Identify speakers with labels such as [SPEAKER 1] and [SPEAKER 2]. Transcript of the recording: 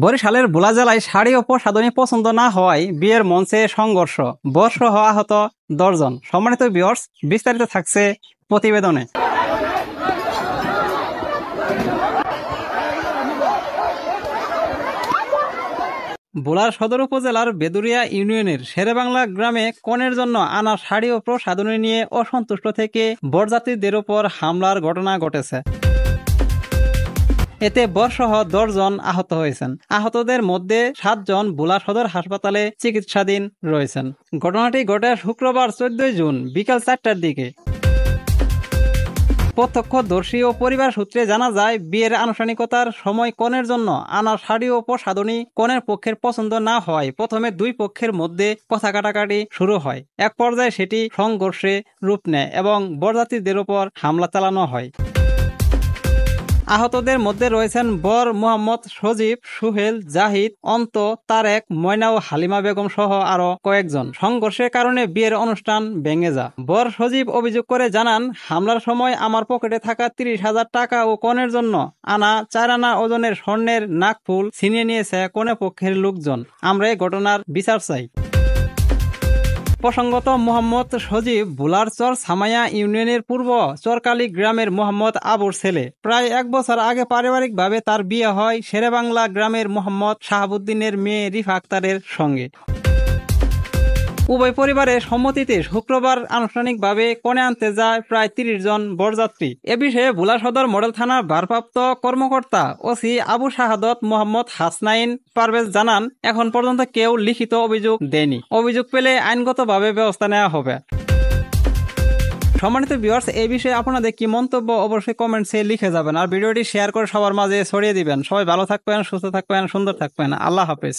[SPEAKER 1] বরিশালের ভোলা জেলায় শাড়ি ও প্রসাধনী পছন্দ না হওয়ায় বিয়ের মঞ্চে সংঘর্ষ, বর্ষসহ আহত 10 জন। সম্মানিত ভিউয়ার্স, বিস্তারিত থাকছে প্রতিবেদনে। ভোলার সদর উপজেলার বেদুরিয়া ইউনিয়নের শেরেবাংলা গ্রামে কনের জন্য আনা শাড়ি ও প্রসাধনী নিয়ে অসন্তুষ্ট থেকে বরযাত্রীদের উপর হামলার ঘটনা ঘটেছে। এতে বরসহ 10 জন আহত হয়েছেন। আহতদের মধ্যে 7 জন ভোলা সদর হাসপাতালে চিকিৎসাধীন রয়েছেন। ঘটনাটি ঘটে শুক্রবার 14 জুন বিকাল 4টার দিকে। প্রত্যক্ষদর্শী ও পরিবার সূত্রে জানা যায়, বিয়ের আনুষ্ঠানিকতার সময় কনের জন্য আনা শাড়ি ও প্রসাধনী কনের পক্ষের পছন্দ না হওয়ায় প্রথমে দুই পক্ষের মধ্যে কথা কাটাকাটি শুরু হয়। এক পর্যায়ে সেটি সংঘর্ষে রূপ নেয় এবং বরযাত্রীদের উপর হামলা চালানো হয়। আহতদের মধ্যে রয়েছেন বর মোহাম্মদ সজীব, সুহেল, জাহিদ, অন্ত, তারেক, ময়না ও হালিমা বেগম সহ আরো কয়েকজন। সংঘর্ষের কারণে বিয়ের অনুষ্ঠান ভেঙে যায়। বর সজীব অভিযোগ করে জানান, হামলার সময় আমার পকেটে থাকা 30,000 টাকা ও কনের জন্য আনা 4 আনা ওজনের স্বর্ণের নাকফুল ছিনিয়ে নিয়েছে কনে পক্ষের লোকজন। আমরা এই ঘটনার বিচার চাই। প্রসঙ্গত, মোহাম্মদ সজীব ভোলার চর সামাইয়া ইউনিয়নের পূর্ব চরকালী গ্রামের মোহাম্মদ আবুর ছেলে। প্রায় 1 বছর আগে পারিবারিকভাবে তার বিয়ে হয় শেরেবাংলা গ্রামের মোহাম্মদ শাহাবুদ্দিনের মেয়ে রিফা আক্তারের সঙ্গে। উভয় পরিবারের সম্মতিতে শুক্রবার আনুষ্ঠানিকভাবে কনে আনতে যায় প্রায় 30 জন বরযাত্রী। এ বিষয়ে ভোলা সদর মডেল থানার ভারপ্রাপ্ত কর্মকর্তা ওসি আবু শাহাদত মোহাম্মদ হাসনাইন পারভেজ জানান, এখন পর্যন্ত কেউ লিখিত অভিযোগ দেয়নি। অভিযোগ পেলে আইনগতভাবে ব্যবস্থা নেওয়া হবে। সম্মানিত ভিউয়ার্স, এই বিষয়ে আপনাদের কি মন্তব্য অবশ্যই কমেন্টসে লিখে যাবেন, আর ভিডিওটি শেয়ার করে সবার মাঝে ছড়িয়ে দিবেন। সবাই ভালো থাকবেন, সুস্থ থাকবেন, সুন্দর থাকবেন। আল্লাহ হাফেজ।